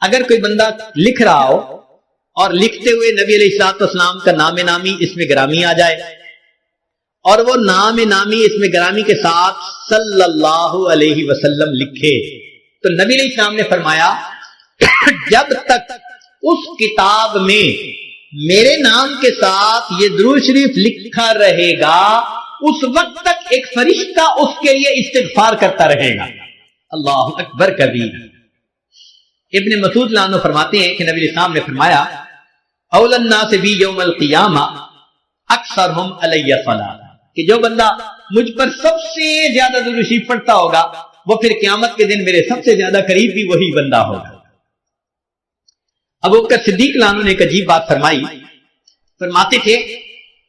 اگر کوئی بندہ لکھ رہا ہو اور لکھتے ہوئے نبی علیہ الصلوۃ والسلام کا نام نامی اس میں گرامی آ جائے اور وہ نام نامی اس میں گرامی کے ساتھ صلی اللہ علیہ وسلم لکھے تو نبی علیہ السلام نے فرمایا جب تک اس کتاب میں میرے نام کے ساتھ یہ درود شریف لکھا رہے گا اس وقت تک ایک فرشتہ اس کے لیے استغفار کرتا رہے گا. اللہ اکبر کبیر. ابن مسعود رضی اللہ عنہ فرماتے ہیں کہ نبی علیہ السلام نے فرمایا اول الناس بی یوم القیامہ اکثرہم علی صلاۃ، کہ جو بندہ مجھ پر سب سے زیادہ درود شریف پڑھتا ہوگا وہ پھر قیامت کے دن میرے سب سے زیادہ قریب بھی وہی بندہ ہوگا. ابو بکر صدیق رضی اللہ عنہ نے ایک عجیب بات فرمائی. فرماتے تھے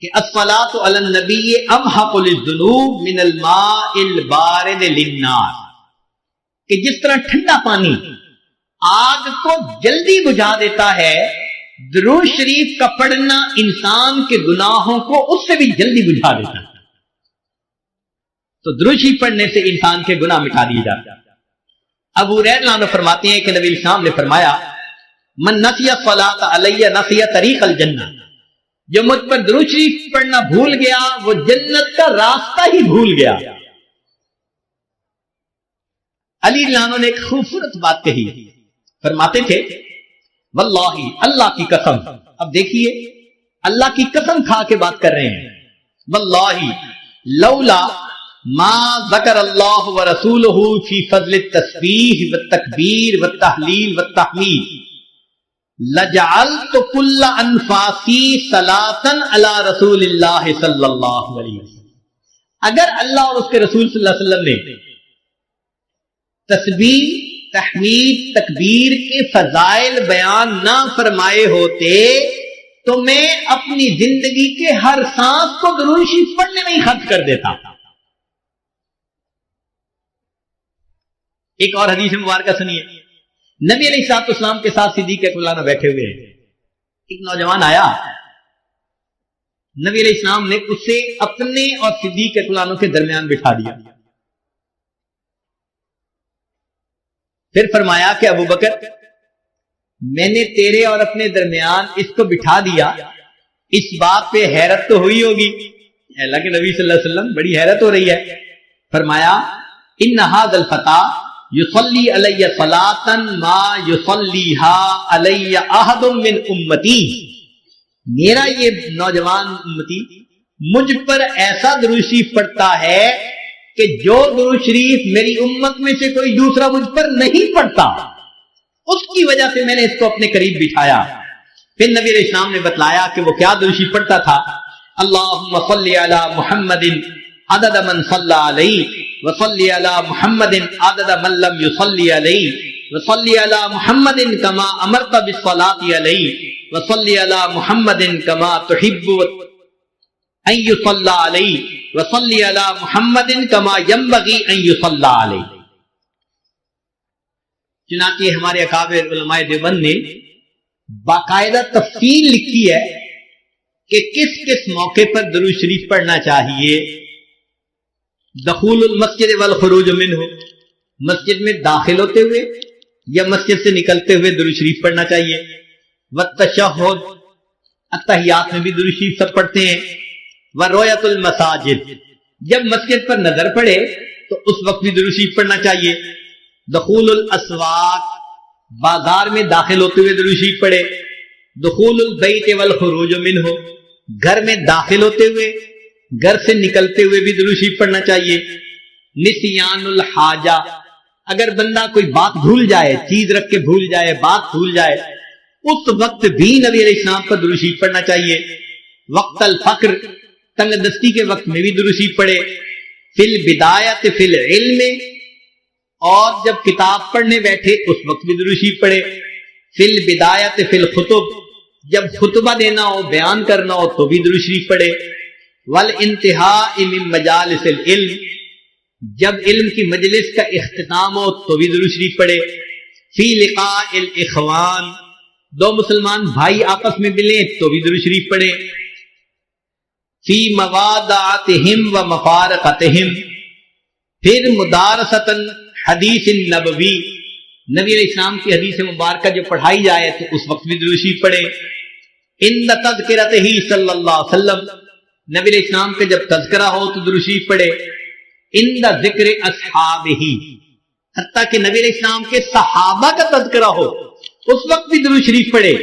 کہ الصلاۃ علی النبی امحق للذنوب من الماء البارد للنار، کہ جس طرح ٹھنڈا پانی آگ کو جلدی بجھا دیتا ہے، درود شریف کا پڑھنا انسان کے گناہوں کو اس سے بھی جلدی بجھا دیتا ہے. تو درود شریف پڑھنے سے انسان کے گناہ مٹا دیے جاتے ہیں. ابو ہریرہ عنہ فرماتے ہیں کہ نبی علیہ السلام نے فرمایا من نسی الصلاۃ علی نسی طریق الجنہ، جو مجھ پر درود شریف پڑھنا بھول گیا وہ جنت کا راستہ ہی بھول گیا. علی رضی اللہ عنہ نے ایک خوبصورت بات کہی. فرماتے تھے واللہ، اللہ کی قسم، اب دیکھیے اللہ کی قسم کھا کے بات کر رہے ہیں، واللہ لولا ما ذکر اللہ ورسولہ فی فضل التسبیح والتکبیر والتحلیل والتحمید لجعلت کل انفاسی صلاۃ علی رسول اللہ صلی اللہ علیہ وسلم. اگر اللہ اور اس کے رسول صلی اللہ علیہ وسلم نے تسبیح، تحمید، تکبیر کے فضائل بیان نہ فرمائے ہوتے تو میں اپنی زندگی کے ہر سانس کو درود شریف پڑھنے میں ہی خرچ کر دیتا. ایک اور حدیث مبارکہ سنیے. نبی علیہ الصلوۃ والسلام کے ساتھ صدیق اکبر عنہ بیٹھے ہوئے ہیں. ایک نوجوان آیا، نبی علیہ السلام نے اسے اپنے اور صدیق اکبر عنہ کے درمیان بٹھا دیا. پھر فرمایا کہ ابو بکر، میں نے تیرے اور اپنے درمیان اس کو بٹھا دیا، اس بات پہ حیرت تو ہوئی ہوگی. اللہ کے نبی صلی اللہ علیہ وسلم بڑی حیرت ہو رہی ہے. فرمایا ان ھذا الفتى یصلی علی صلاۃ ما یصلیھا علی احد من امتی، میرا یہ نوجوان امتی مجھ پر ایسا درود شریف پڑھتا ہے کہ جو درود شریف میری امت میں سے کوئی دوسرا مجھ پر نہیں پڑھتا. اس کی وجہ سے میں نے اس کو اپنے قریب بٹھایا. پھر نبی علیہ السلام نے بتلایا کہ وہ کیا درود شریف پڑھتا تھا. اللہم صلی علی محمد عدد من صلی علیہ وصلی علی محمد عدد من لم یصلی علیہ وصلی علی محمد کما امرت بالصلاۃ علیہ وصلی علی محمد کما تحب ان یصلی علیہ وصلی علی محمد کما ینبغی ان یصلی علیہ. چنانچہ ہمارے اکابر علماء دیوبند نے باقاعدہ تفصیل لکھی ہے کہ کس کس موقع پر درود شریف پڑھنا چاہیے. دخول المسجد والخروج منہ، مسجد میں داخل ہوتے ہوئے یا مسجد سے نکلتے ہوئے درود شریف پڑھنا چاہیے. والتشہد، اتحیات میں بھی درود شریف سب پڑھتے ہیں. ورؤیت المساجد، جب مسجد پر نظر پڑے تو اس وقت بھی درود شریف پڑھنا چاہیے. دخول الاسواق، بازار میں داخل ہوتے ہوئے درود شریف پڑھے. دخول البیت والخروج منہ، گھر میں داخل ہوتے ہوئے گھر سے نکلتے ہوئے بھی درود شریف پڑھنا چاہیے. نسیان الحاجہ، اگر بندہ کوئی بات بھول جائے، چیز رکھ کے بھول جائے، بات بھول جائے، اس وقت بھی نبی علیہ السلام پر درود شریف پڑھنا چاہیے. وقت الفقر، تنگ دستی کے وقت میں بھی درود شریف پڑھے. فی البدایت فی العلم، اور جب کتاب پڑھنے بیٹھے اس وقت بھی درود شریف پڑھے. فی البدایت فی الخطب، جب خطبہ دینا ہو، بیان کرنا ہو تو بھی درود شریف پڑھے. والانتہاء من مجالس العلم، جب علم کی مجلس کا اختتام ہو تو بھی درود شریف پڑھے. فی لقاء الاخوان، دو مسلمان بھائی آپس میں ملیں تو بھی درود شریف پڑھے. فی موادعتہم و مفارقتہم، پھر مدارسۃ حدیث النبوی، نبی علیہ السلام کی حدیث مبارکہ جو پڑھائی جائے تو اس وقت بھی درود شریف پڑھے. ان تذکرتہ صلی اللہ علیہ وسلم، نبی علیہ السلام کا جب تذکرہ ہو تو درود شریف پڑھے. ان ذکر اصحابہ، حتیٰ کہ نبی علیہ السلام کے صحابہ کا تذکرہ ہو اس وقت بھی درود شریف پڑھے.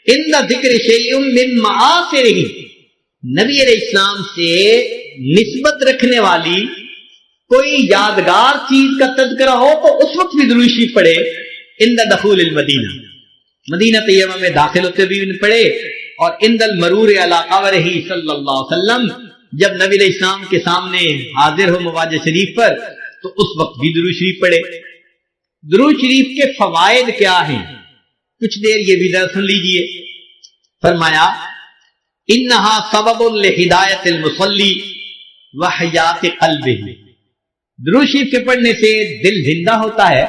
ان ذکر شیء من معاصرہ، نبی علیہ السلام سے نسبت رکھنے والی کوئی یادگار چیز کا تذکرہ ہو تو اس وقت بھی درود شریف پڑھے. ان دخول المدینہ، مدینہ طیبہ میں داخل ہوتے بھی پڑھے. اور ان المرور علی قبرہ صلی اللہ علیہ وسلم، جب نبی علیہ السلام کے سامنے حاضر ہو مواجہ شریف پر تو اس وقت بھی درود شریف پڑھے. درود شریف کے فوائد کیا ہیں؟ کچھ دیر یہ بھی ذرا سن لیجئے. فرمایا انہا سبب لہدایت المصلی وحیات قلبہ، درود شریف کے پڑھنے سے دل زندہ ہوتا ہے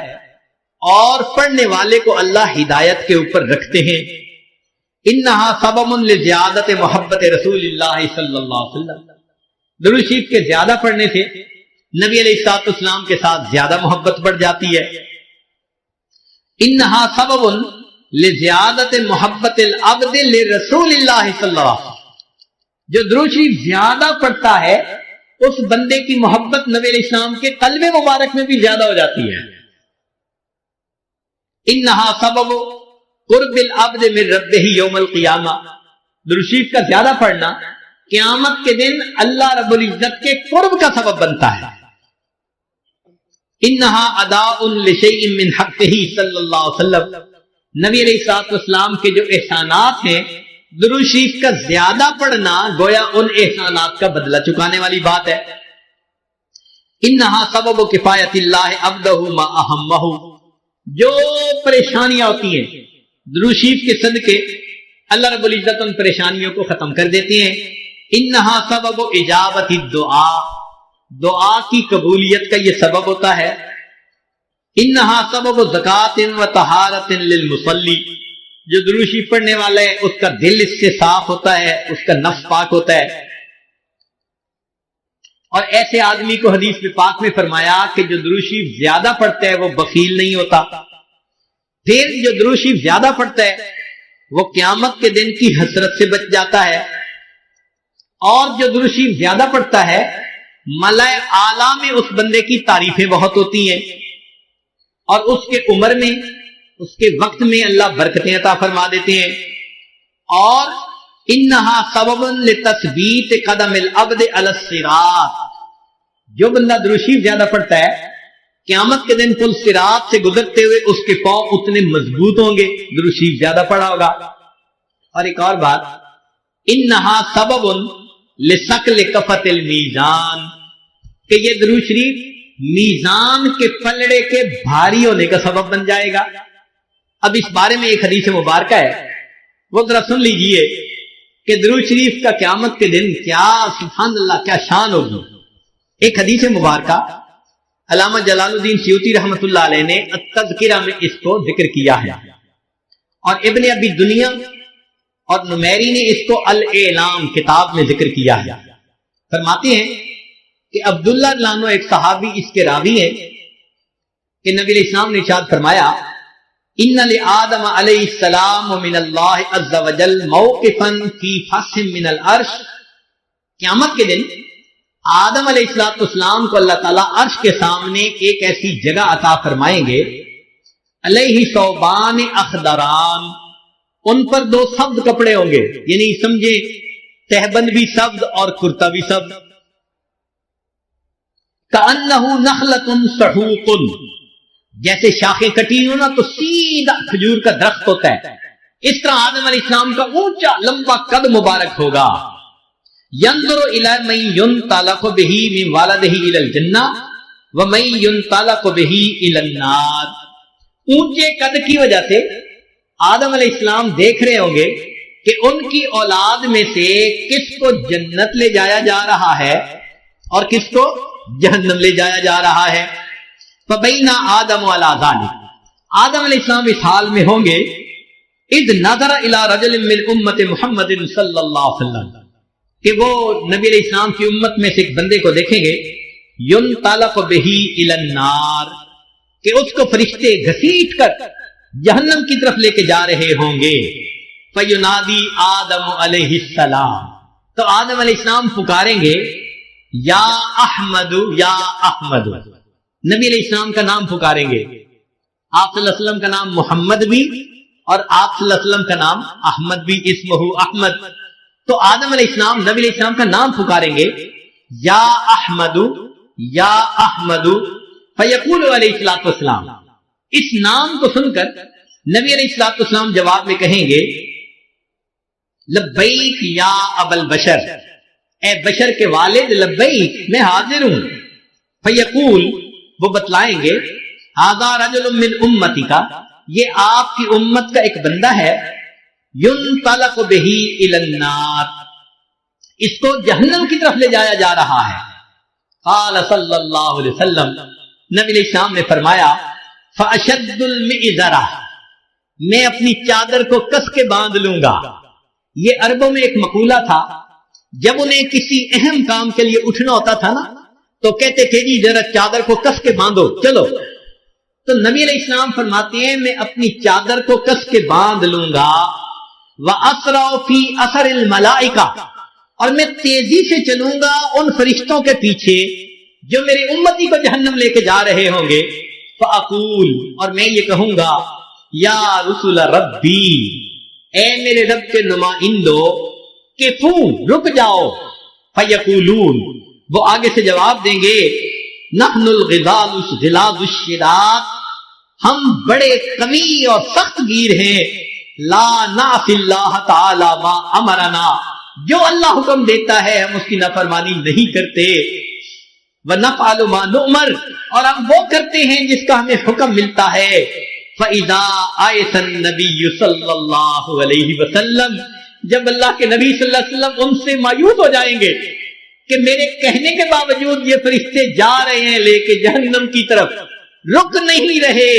اور پڑھنے والے کو اللہ ہدایت کے اوپر رکھتے ہیں. انہا سبب لزیادت محبت رسول اللہ صلی اللہ علیہ وسلم، درود شریف کے زیادہ پڑھنے سے نبی علیہ الصلوۃ والسلام کے ساتھ زیادہ محبت بڑھ جاتی ہے. انہا سبب لزیادت محبت العبد لرسول اللہ صلی اللہ علیہ وسلم، جو درود شریف زیادہ پڑھتا ہے اس بندے کی محبت نبی علیہ السلام کے قلب مبارک میں بھی زیادہ ہو جاتی ہے. انہا سبب قرب العبد من ربہ یوم القیامہ، درود شریف کا زیادہ پڑھنا قیامت کے دن اللہ رب العزت کے قرب کا سبب بنتا ہے. انہا اداء لشیء من حقہ صلی اللہ علیہ وسلم، نبی علیہ الصلوۃ والسلام کے جو احسانات ہیں درود شریف کا زیادہ پڑھنا گویا ان احسانات کا بدلہ چکانے والی بات ہے. انہا سبب کفایت اللہ عبدہ ما اہمہ، جو پریشانیاں ہوتی ہیں درود شریف کے صدقے اللہ رب العزت ان پریشانیوں کو ختم کر دیتے ہیں. انہا سبب اجابت الدعاء، دعا کی قبولیت کا یہ سبب ہوتا ہے. انہا سبب زکات و طہارت للمصلی، جو درود شریف پڑھنے والا ہے اس کا دل اس سے صاف ہوتا ہے، اس کا نفس پاک ہوتا ہے. اور ایسے آدمی کو حدیث میں پاک میں فرمایا کہ جو درود شریف زیادہ پڑھتا ہے وہ بخیل نہیں ہوتا. پھر جو درود شریف زیادہ پڑھتا ہے وہ قیامت کے دن کی حسرت سے بچ جاتا ہے. اور جو درود شریف زیادہ پڑھتا ہے ملائے اعلیٰ میں اس بندے کی تعریفیں بہت ہوتی ہیں، اور اس کے عمر میں اس کے وقت میں اللہ برکتیں عطا فرما دیتے ہیں. اور انہا سبب لتثبیت قدم العبد علی الصراط، جو بندہ درود شریف زیادہ پڑھتا ہے قیامت کے دن پل صراط سے گزرتے ہوئے اس کے پاؤں اتنے مضبوط ہوں گے، درود شریف زیادہ پڑھا ہوگا. اور ایک اور بات، انہا سبب لثقل کفۃ المیزان، کہ یہ درود شریف میزان کے پلڑے کے بھاری ہونے کا سبب بن جائے گا. اب اس بارے میں ایک حدیث مبارکہ ہے، وہ ذرا سن لیجئے کہ درود شریف کا قیامت کے دن کیا سبحان اللہ کیا شان ہوگی. ایک حدیث مبارکہ علامہ جلال الدین سیوطی رحمۃ اللہ علیہ نے التذکرہ میں اس کو ذکر کیا ہے، اور ابن ابی دنیا اور نمیری نے اس کو الاعلام کتاب میں ذکر کیا ہے. فرماتے ہیں کہ عبداللہ لانو ایک صحابی اس کے راوی ہیں کہ نبی علیہ السلام نے ارشاد فرمایا ان لآدم علیہ السلام من اللہ عز وجل موقفا فی فصح من العرش، قیامت کے دن آدم علیہ السلام کو اللہ تعالیٰ عرش کے سامنے ایک ایسی جگہ عطا فرمائیں گے علیہ ثوبان اخضران، ان پر دو سبز کپڑے ہوں گے، یعنی سمجھے تہبند بھی سبز اور کرتا بھی سبز. کأنہ نخلۃ سحوق، جیسے شاخیں کٹی ہو نا تو سیدھا کھجور کا درخت ہوتا ہے، اس طرح آدم علیہ السلام کا اونچا لمبا قد مبارک ہوگا. ينظر الى من ينطلق به من والده الى الجنہ ومن ينطلق به الى النار، اونچے قد کی وجہ سے آدم علیہ السلام دیکھ رہے ہوں گے کہ ان کی اولاد میں سے کس کو جنت لے جایا جا رہا ہے اور کس کو جہنم لے جایا جا رہا ہے. فبین آدم علی ذلک، آدم علیہ السلام اس حال میں ہوں گے اذ نظر الی رجل من امت محمد صلی اللہ علیہ وسلم، کہ وہ نبی علیہ السلام کی امت میں سے ایک بندے کو دیکھیں گے، ينطلق به الى النار، کہ اس کو فرشتے گھسیٹ کر جہنم کی طرف لے کے جا رہے ہوں گے. فینادی آدم علیہ السلام، تو آدم علیہ السلام پکاریں گے یا احمد یا احمد. نبی علیہ السلام کا نام پکاریں گے. آپ صلی اللہ علیہ وسلم کا نام محمد بھی اور آپ صلی اللہ علیہ وسلم کا نام احمد بھی، اسمہ احمد. تو آدم علیہ السلام نبی علیہ السلام کا نام پکاریں گے یا احمد یا احمد. فیقول علیہ الصلوۃ والسلام، اس نام کو سن کر نبی علیہ الصلوۃ والسلام جواب میں کہیں گے لبیک یا ابا البشر، اے بشر کے والد لبیک، میں حاضر ہوں. فیقول، وہ بتلائیں گے ھذا رجل من امتی کا، یہ آپ کی امت کا ایک بندہ ہے. ينطلق به الى النار، اس کو جہنم کی طرف لے جایا جا رہا ہے. قال صلی اللہ علیہ وسلم، نبی علیہ السلام نے فرمایا فاشد المئزرہ، میں اپنی چادر کو کس کے باندھ لوں گا. یہ عربوں میں ایک مقولہ تھا، جب انہیں کسی اہم کام کے لیے اٹھنا ہوتا تھا نا تو کہتے تھے جی ذرا چادر کو کس کے باندھو چلو. تو نبی علیہ السلام فرماتے ہیں میں اپنی چادر کو کس کے باندھ لوں گا. وَأَسْرَعُ فِي أَثَرِ الْمَلَائِكَةِ، اور میں تیزی سے چلوں گا ان فرشتوں کے پیچھے جو میری امتی کو جہنم لے کے جا رہے ہوں گے. فَأَقُولُ، اور میں یہ کہوں گا یا رسول ربی، اے میرے رب کے نمائندو، کفو، رک جاؤ. فَيَقُولُونَ، وہ آگے سے جواب دیں گے نحن الغلاظ الشداد، ہم بڑے قوی اور سخت گیر ہیں. لا نعصی اللہ تعالی ما امرنا، جو اللہ حکم دیتا ہے ہم اس کی نافرمانی نہیں کرتے. ونفعل ما نؤمر، اور ہم وہ کرتے ہیں جس کا ہمیں حکم ملتا ہے. فَإِذَا آیَسَ النَّبِيُّ صلی اللہ علیہ وسلم، جب اللہ کے نبی صلی اللہ علیہ وسلم ان سے مایوس ہو جائیں گے کہ میرے کہنے کے باوجود یہ فرشتے جا رہے ہیں لے کے جہنم کی طرف، رک نہیں رہے،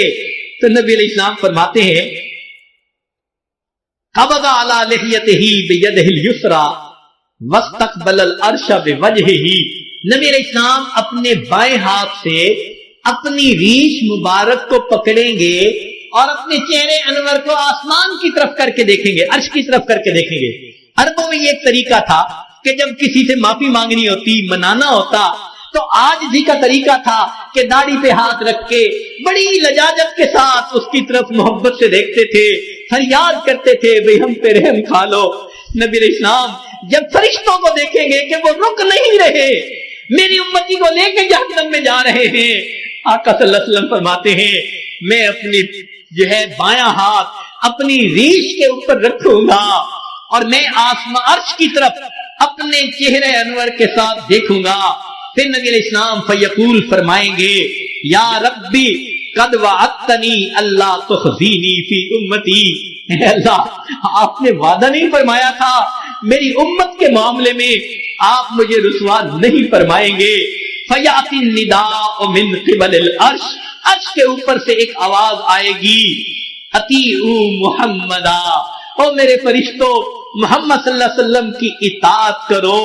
تو نبی علیہ السلام فرماتے ہیں قبض علی لحیتہ بیدہ الیسری واستقبل العرش بوجہہ. نبی علیہ السلام اپنے بائیں ہاتھ سے اپنی ریش مبارک کو پکڑیں گے اور اپنے چہرے انور کو آسمان کی طرف کر کے دیکھیں گے، عرش کی طرف کر کے دیکھیں گے. عربوں میں یہ ایک طریقہ تھا کہ جب کسی سے معافی مانگنی ہوتی، منانا ہوتا، تو آج بھی کا طریقہ تھا کہ داڑھی پہ ہاتھ رکھ کے بڑی لجاجت کے ساتھ اس کی طرف محبت سے دیکھتے تھے، فریاد کرتے تھے بھئی ہم پہ رحم کھا لو. نبی علیہ السلام جب فرشتوں کو دیکھیں گے کہ وہ رک نہیں رہے، میری امتی کو لے کے جہنم میں جا رہے ہیں، آقا صلی اللہ علیہ وسلم فرماتے ہیں میں اپنی جو ہے بایاں ہاتھ اپنی ریش کے اوپر رکھوں گا اور میں آسمان عرش کی طرف اپنے چہرے انور کے ساتھ دیکھوں گا. پھر نبی علیہ السلام فیقول فرمائیں گے یا ربی قد وعدتنی اللہ تخزینی فی امتی، اے اللہ آپ نے وعدہ نہیں فرمایا تھا میری امت کے معاملے میں آپ مجھے رسوا نہیں فرمائیں گے. فیاتی النداء من قبل العرش، عرش کے اوپر سے ایک آواز آئے گی اطیعوا محمدا، او میرے فرشتوں محمد صلی اللہ علیہ وسلم کی اطاعت کرو.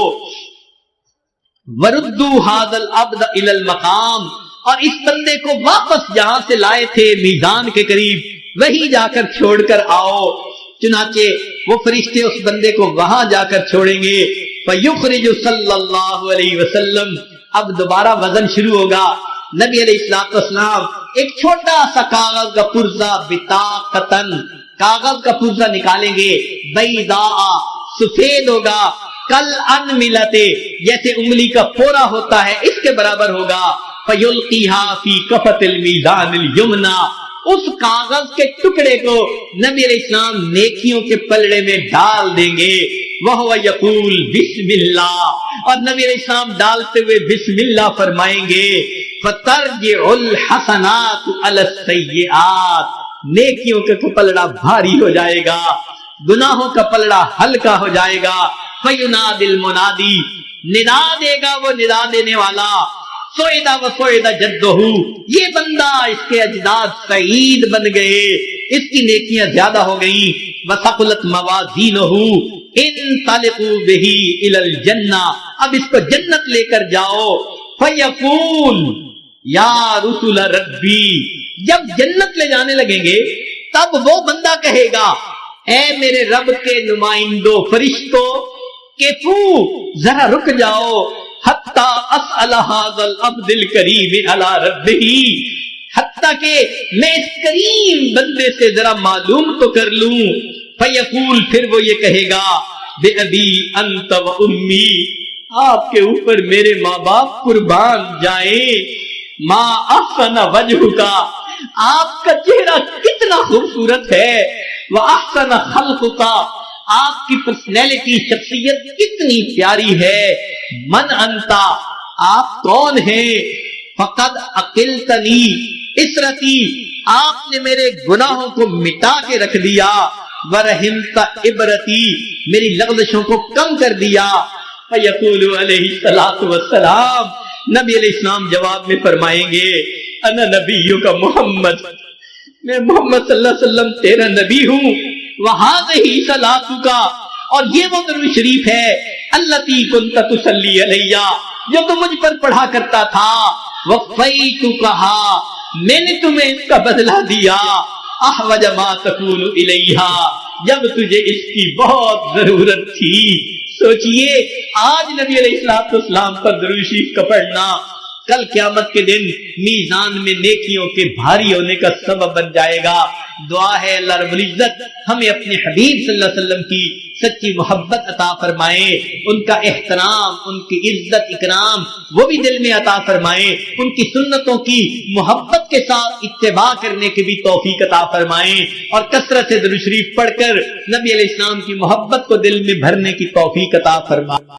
وردوا ھذا العبد الى المقام، اور اس بندے کو واپس جہاں سے لائے تھے میزان کے قریب وہی جا کر چھوڑ کر آؤ. چنانچہ وہ فرشتے اس بندے کو وہاں جا کر چھوڑیں گے. فیخرج صلی اللہ علیہ وسلم، اب دوبارہ وزن شروع ہوگا. نبی علیہ السلام ایک چھوٹا سا کاغذ کا پرزہ بطاقتن، کاغذ کا پرزہ نکالیں گے، بیضاء، سفید ہوگا، کل ان ملتے، جیسے انگلی کا پورا ہوتا ہے اس کے برابر ہوگا. فیلقیھا فی کفۃ المیزان الیمنی، اس کاغذ کے ٹکڑے کو نبی علیہ السلام نیکیوں کے پلڑے میں ڈال دیں گے. وہو یقول بسم اللہ، اور نبی علیہ السلام ڈالتے ہوئے بسم اللہ فرمائیں گے. فترجع الحسنات علی السیئات، نیکیوں کا پلڑا بھاری ہو جائے گا، گناہوں کا پلڑا ہلکا ہو جائے گا. فینادی المنادی، ندا دے گا وہ ندا دینے والا، سوئدہ و سوئدہ جدہ، یہ بندہ اس کے اجداد سعید بن گئے، اس کی نیکیاں زیادہ ہو گئیں. وثقلت موازینہ، انطلقوا بہ الی الجنہ، اب اس کو جنت لے کر جاؤ. فیقول یا رسول ربی، جب جنت لے جانے لگیں گے تب وہ بندہ کہے گا اے میرے رب کے نمائندوں فرشتوں کہ ذرا رک جاؤ حتی اسأل ھذا العبد الکریم علی ربہ، حتیٰ کہ میں اس کریم بندے سے ذرا معلوم تو کر لوں۔ فیقول، پھر وہ یہ کہے گا بے ابی انت و امی، آپ کے اوپر میرے ماں باپ قربان جائیں، ما احسن وجہ کا، آپ کا چہرہ کتنا خوبصورت ہے، واحسن خلق کا، آپ کی پرسنالٹی شخصیت کتنی پیاری ہے، من انتا، آپ کون ہیں، فقد عقلتنی اسرتی، آپ نے میرے گناہوں کو مٹا کے رکھ دیا، ورحمت عبرتی، میری لغزشوں کو کم کر دیا۔ فیقول علیہ الصلوۃ والسلام، نبی علیہ السلام جواب میں فرمائیں گے انا نبیک محمد، میں محمد صلی اللہ علیہ وسلم تیرا نبی ہوں، وہذہ صلاتک، اور یہ وہ درود شریف ہے التی کنت تصلی علیہ، جو تم مجھ پر پڑھا کرتا تھا، وفیتکھا، میں نے تمہیں اس کا بدلہ دیا، احوج ما تکون الیہا، جب تجھے اس کی بہت ضرورت تھی۔ سوچئے آج نبی علیہ السلام پر درود شریف کا پڑھنا کل قیامت کے دن میزان میں نیکیوں کے بھاری ہونے کا سبب بن جائے گا۔ دعا ہے اللہ رب العزت ہمیں اپنے حبیب صلی اللہ علیہ وسلم کی سچی محبت عطا فرمائے، ان کا احترام، ان کی عزت اکرام وہ بھی دل میں عطا فرمائے، ان کی سنتوں کی محبت کے ساتھ اتباع کرنے کی بھی توفیق عطا فرمائے، اور کثرت سے درود شریف پڑھ کر نبی علیہ السلام کی محبت کو دل میں بھرنے کی توفیق عطا فرمائے۔